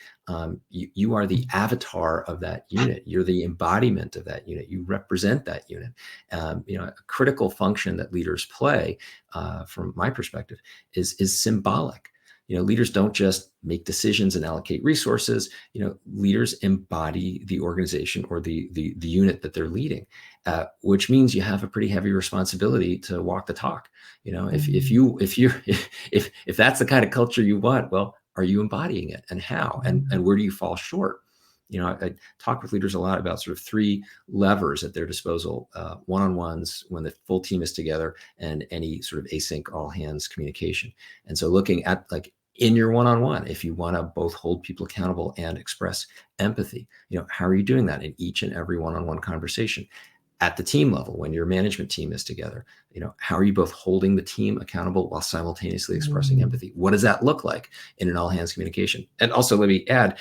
you are the avatar of that unit. You're the embodiment of that unit. You represent that unit. A critical function that leaders play, from my perspective, is symbolic. Leaders don't just make decisions and allocate resources. Leaders embody the organization or the unit that they're leading, which means you have a pretty heavy responsibility to walk the talk. If that's the kind of culture you want, well, are you embodying it, and how, and where do you fall short? I talk with leaders a lot about sort of 3 levers at their disposal: one-on-ones, when the full team is together, and any sort of async all hands communication. And so looking at, like, in your one-on-one, if you want to both hold people accountable and express empathy, how are you doing that in each and every one-on-one conversation? At the team level, when your management team is together, how are you both holding the team accountable while simultaneously expressing empathy? What does that look like in an all hands communication? And also, let me add,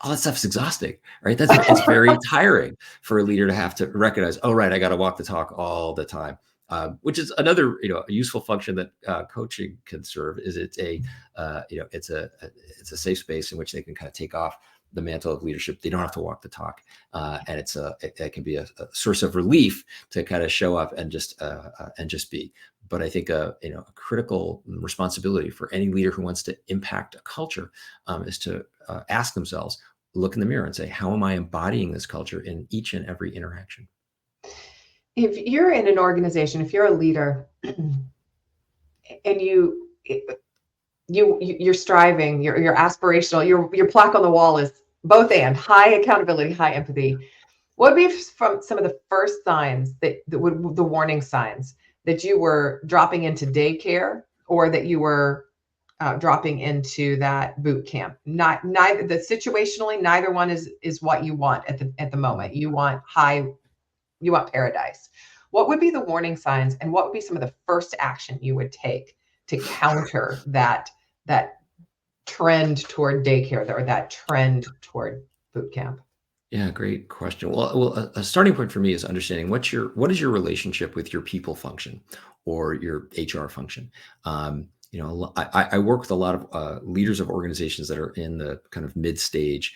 all that stuff's exhausting, right? It's very tiring for a leader to have to recognize, oh, right, I got to walk the talk all the time. Which is another, a useful function that coaching can serve. Is it's a safe space in which they can kind of take off the mantle of leadership. They don't have to walk the talk, and it can be a source of relief to kind of show up and just be. But I think a critical responsibility for any leader who wants to impact a culture is to ask themselves, look in the mirror and say, how am I embodying this culture in each and every interaction? If you're in an organization, if you're a leader, and you're striving, you're aspirational, your plaque on the wall is both and high accountability, high empathy. What would be from some of the first signs the warning signs that you were dropping into daycare, or that you were dropping into that boot camp? Situationally, neither one is what you want at the moment. You want paradise. What would be the warning signs, and what would be some of the first action you would take to counter that trend toward daycare, or that trend toward boot camp? Yeah, great question. Well, a starting point for me is understanding what is your relationship with your people function or your HR function. I work with a lot of leaders of organizations that are in the kind of mid-stage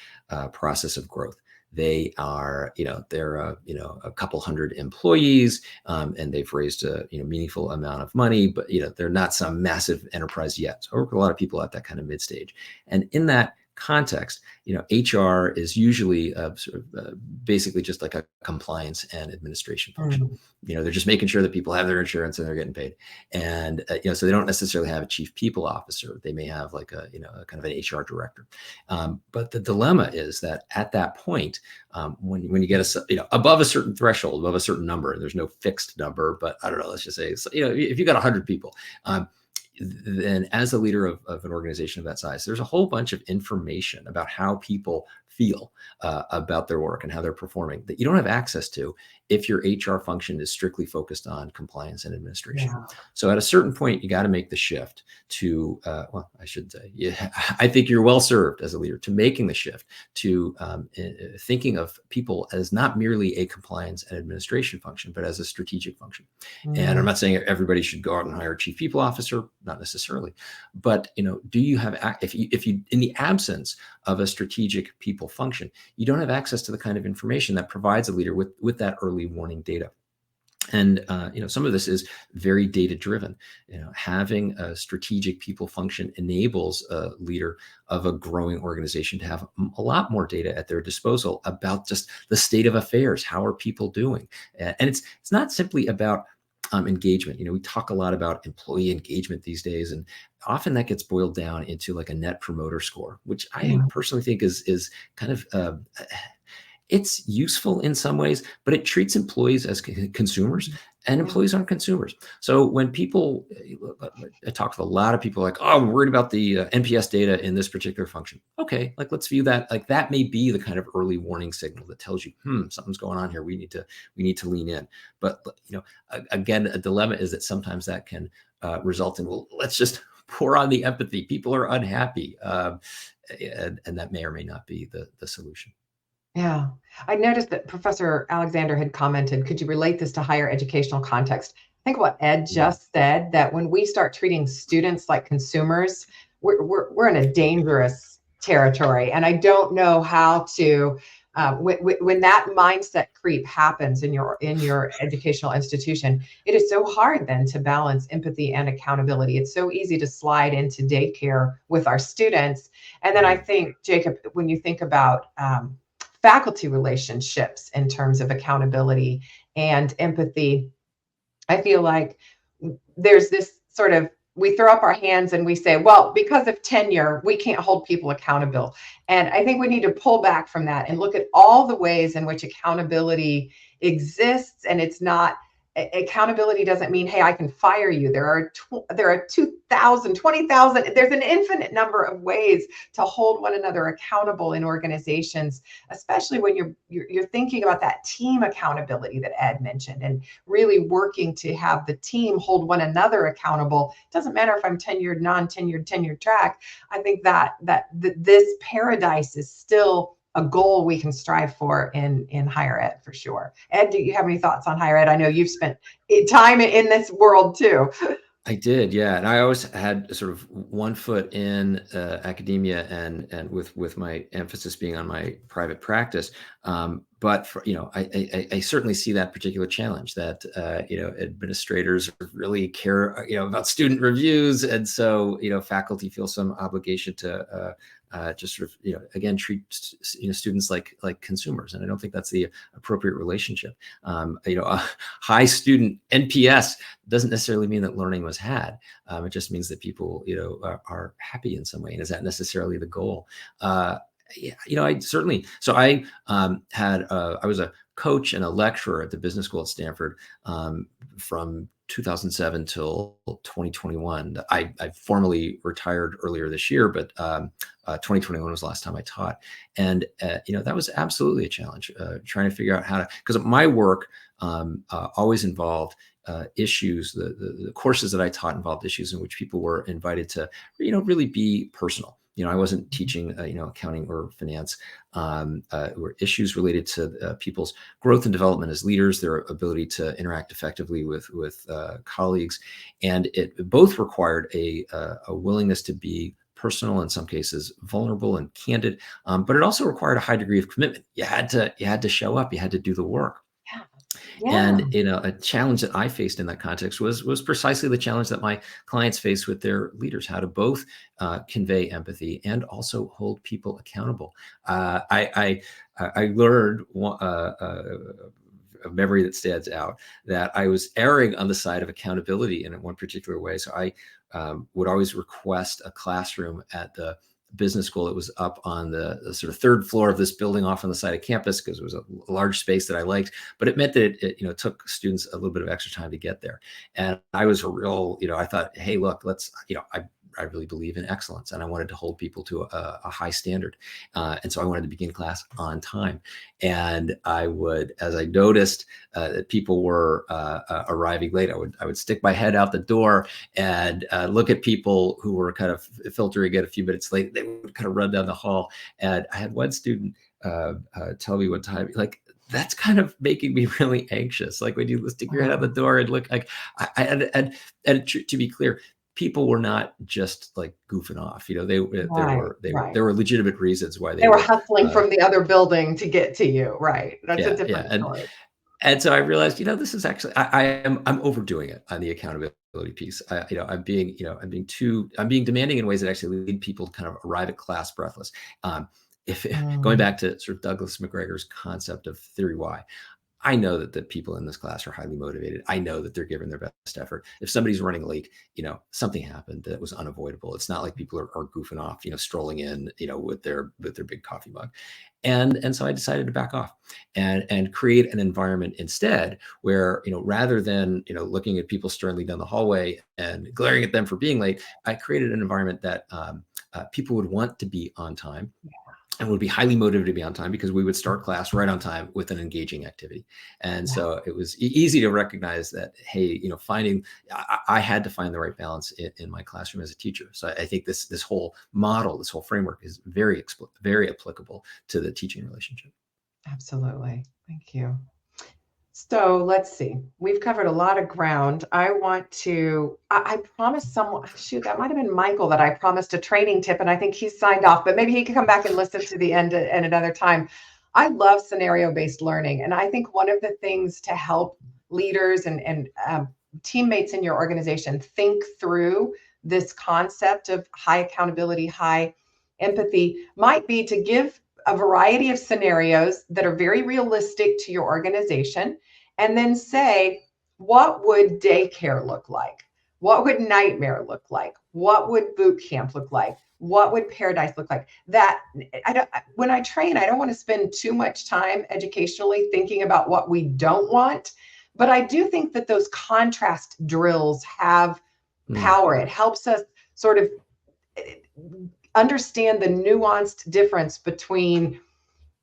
process of growth. They are, they're a couple hundred employees, and they've raised a meaningful amount of money, but they're not some massive enterprise yet. So I work with a lot of people at that kind of mid-stage, and in that context, HR is usually basically just like a compliance and administration function. They're just making sure that people have their insurance and they're getting paid. And, so they don't necessarily have a chief people officer. They may have like a kind of an HR director. But the dilemma is that at that point, when you get above a certain threshold, above a certain number, and there's no fixed number, but I don't know, let's just say, if you got 100 people, then as a leader of an organization of that size, there's a whole bunch of information about how people feel about their work and how they're performing that you don't have access to if your HR function is strictly focused on compliance and administration. Yeah. So at a certain point, you got to make the shift to, I should say, I think you're well served as a leader to making the shift to thinking of people as not merely a compliance and administration function, but as a strategic function. And I'm not saying everybody should go out and hire a chief people officer, not necessarily, but do you have, if you in the absence of a strategic people function, you don't have access to the kind of information that provides a leader with that early warning data. And some of this is very data driven. Having a strategic people function enables a leader of a growing organization to have a lot more data at their disposal about just the state of affairs. How are people doing? And it's not simply about engagement. We talk a lot about employee engagement these days, and often that gets boiled down into like a net promoter score, which I personally think is kind of it's useful in some ways, but it treats employees as consumers, and employees aren't consumers. So when people, I talk to a lot of people like, oh, I'm worried about the NPS data in this particular function. Okay, like let's view that. Like that may be the kind of early warning signal that tells you, something's going on here. We need to lean in. But again, a dilemma is that sometimes that can result in, well, let's just pour on the empathy. People are unhappy, and that may or may not be the solution. Yeah. I noticed that Professor Alexander had commented, could you relate this to higher educational context? I think what Ed just said, that when we start treating students like consumers, we're in a dangerous territory. And I don't know how to, when that mindset creep happens in your educational institution, it is so hard then to balance empathy and accountability. It's so easy to slide into daycare with our students. And then I think, Jacob, when you think about faculty relationships in terms of accountability and empathy, I feel like there's this sort of, we throw up our hands and we say, well, because of tenure, we can't hold people accountable. And I think we need to pull back from that and look at all the ways in which accountability exists. And it's not, accountability doesn't mean, hey, I can fire you. There are 2,000, 20,000. There's an infinite number of ways to hold one another accountable in organizations, especially when you're thinking about that team accountability that Ed mentioned, and really working to have the team hold one another accountable. It doesn't matter if I'm tenured, non-tenured, tenured track. I think that this paradise is still a goal we can strive for in higher ed, for sure. Ed, do you have any thoughts on higher ed? I know you've spent time in this world too. I did, yeah, and I always had sort of one foot in academia, and with my emphasis being on my private practice. But I certainly see that particular challenge that administrators really care about student reviews, and so faculty feel some obligation to just sort of again treat students like consumers, and I don't think that's the appropriate relationship. A high student NPS doesn't necessarily mean that learning was had. It just means that people are happy in some way, and is that necessarily the goal? I certainly. So I I was a coach and a lecturer at the business school at Stanford from 2007 till 2021. I formally retired earlier this year, but 2021 was the last time I taught. And, that was absolutely a challenge, trying to figure out how to, because my work always involved issues. The courses that I taught involved issues in which people were invited to, really be personal. I wasn't teaching, accounting or finance. Were issues related to people's growth and development as leaders, their ability to interact effectively with colleagues, and it both required a willingness to be personal, in some cases vulnerable and candid, but it also required a high degree of commitment. You had to show up. You had to do the work. Yeah. And a challenge that I faced in that context was precisely the challenge that my clients face with their leaders: how to both convey empathy and also hold people accountable. I learned a memory that stands out, that I was erring on the side of accountability in one particular way. So I would always request a classroom at the business school that was up on the sort of third floor of this building off on the side of campus, because it was a large space that I liked, but it meant that it took students a little bit of extra time to get there. And I was a real, I thought, hey, look, let's, I really believe in excellence, and I wanted to hold people to a high standard. And so I wanted to begin class on time. And I would, as I noticed that people were arriving late, I would stick my head out the door and look at people who were kind of filtering in a few minutes late. They would kind of run down the hall. And I had one student tell me one time, like, that's kind of making me really anxious. Like when you stick your head out the door and look, like, and to be clear, people were not just like goofing off. There were legitimate reasons why they were hustling from the other building to get to you. Right. That's a different story. And so I realized, this is actually I'm overdoing it on the accountability piece. I'm being demanding in ways that actually lead people to kind of arrive at class breathless. If going Mm, back to sort of Douglas McGregor's concept of theory Y, I know that the people in this class are highly motivated. I know that they're giving their best effort. If somebody's running late, something happened that was unavoidable. It's not like people are goofing off, strolling in, with their big coffee mug. And so I decided to back off and create an environment instead where, rather than, looking at people sternly down the hallway and glaring at them for being late, I created an environment that people would want to be on time and would be highly motivated to be on time because we would start class right on time with an engaging activity. And yeah, so it was easy to recognize that, hey, I had to find the right balance in my classroom as a teacher. So I think this whole model, this whole framework is very applicable to the teaching relationship. absolutely. Thank you. So let's see. We've covered a lot of ground. I promised someone, shoot, that might have been Michael that I promised a training tip, and I think he's signed off, but maybe he can come back and listen to the end at another time. I love scenario-based learning. And I think one of the things to help leaders and teammates in your organization think through this concept of high accountability, high empathy might be to give a variety of scenarios that are very realistic to your organization and then say, what would daycare look like? What would nightmare look like? What would boot camp look like? What would paradise look like? That I don't when I train, I don't want to spend too much time educationally thinking about what we don't want. But I do think that those contrast drills have Mm. power. It helps us sort of understand the nuanced difference between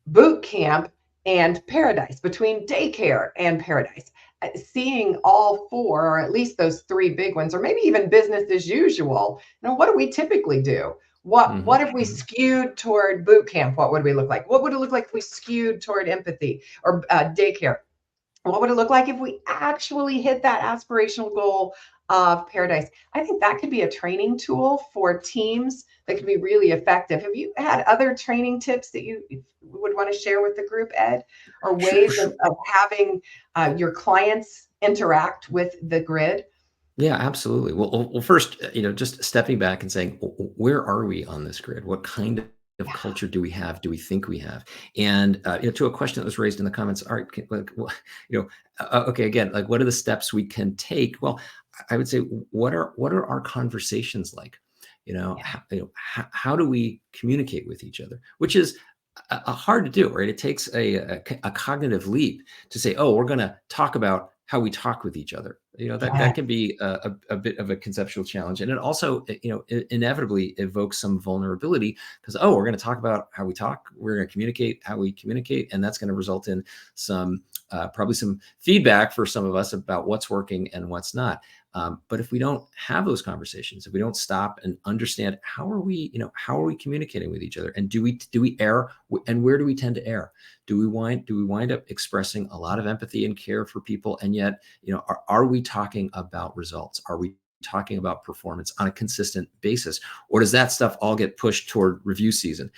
boot camp and paradise, between daycare and paradise. Seeing all four, or at least those three big ones, or maybe even business as usual. What do we typically do? What if we skewed toward boot camp? What would we look like? What would it look like if we skewed toward empathy or daycare? What would it look like if we actually hit that aspirational goal of paradise? I think that could be a training tool for teams that could be really effective. Have you had other training tips that you would want to share with the group, Ed, or ways of having your clients interact with the grid? Yeah, absolutely. Well, first, just stepping back and saying, where are we on this grid? What kind of Yeah, culture do we have? Do we think we have? And to a question that was raised in the comments, all right, okay, again, like, what are the steps we can take? Well, I would say, what are our conversations like? yeah, How do we communicate with each other? Which is hard to do, right? It takes a cognitive leap to say, oh, we're going to talk about how we talk with each other. That yes, can be a bit of a conceptual challenge, and it also inevitably evokes some vulnerability because, oh, we're going to talk about how we talk, we're going to communicate how we communicate, and that's going to result in some probably some feedback for some of us about what's working and what's not. But if we don't have those conversations, if we don't stop and understand how are we communicating with each other, and do we err, and where do we tend to err? Do we wind up expressing a lot of empathy and care for people, and yet are we talking about results? Are we talking about performance on a consistent basis, or does that stuff all get pushed toward review season?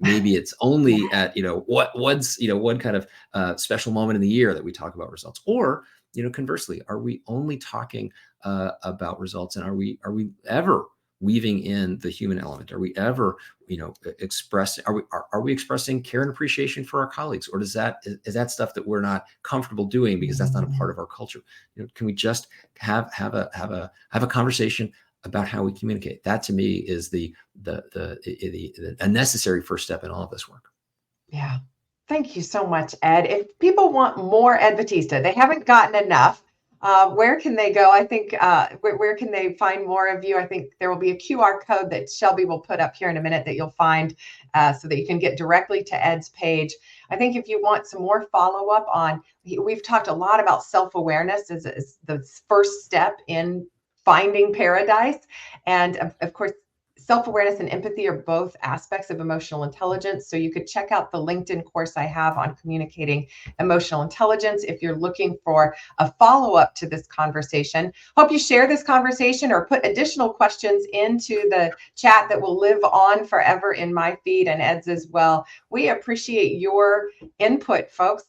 Maybe it's only yeah, at one kind of special moment in the year that we talk about results, or conversely, are we only talking about results, and are we ever weaving in the human element? Are we ever expressing are we expressing care and appreciation for our colleagues, or is that stuff that we're not comfortable doing because that's not a part of our culture? Can we just have a conversation about how we communicate? That to me is a necessary first step in all of this work. yeah. Thank you so much, Ed. If people want more Ed Batista, they haven't gotten enough. Where can they go? I think where can they find more of you? I think there will be a QR code that Shelby will put up here in a minute that you'll find so that you can get directly to Ed's page. I think if you want some more follow up on, we've talked a lot about self-awareness as the first step in finding paradise. And of course, self-awareness and empathy are both aspects of emotional intelligence. So you could check out the LinkedIn course I have on communicating emotional intelligence if you're looking for a follow-up to this conversation. Hope you share this conversation or put additional questions into the chat that will live on forever in my feed and Ed's as well. We appreciate your input, folks.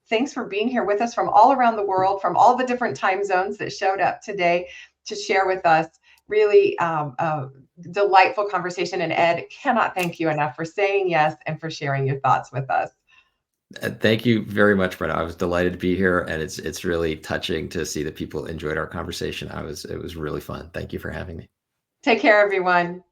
Thanks for being here with us from all around the world, from all the different time zones that showed up today to share with us. Really delightful conversation. And Ed, cannot thank you enough for saying yes and for sharing your thoughts with us. Thank you very much, Brenda. I was delighted to be here, and it's really touching to see that people enjoyed our conversation. It was really fun. Thank you for having me. Take care, everyone.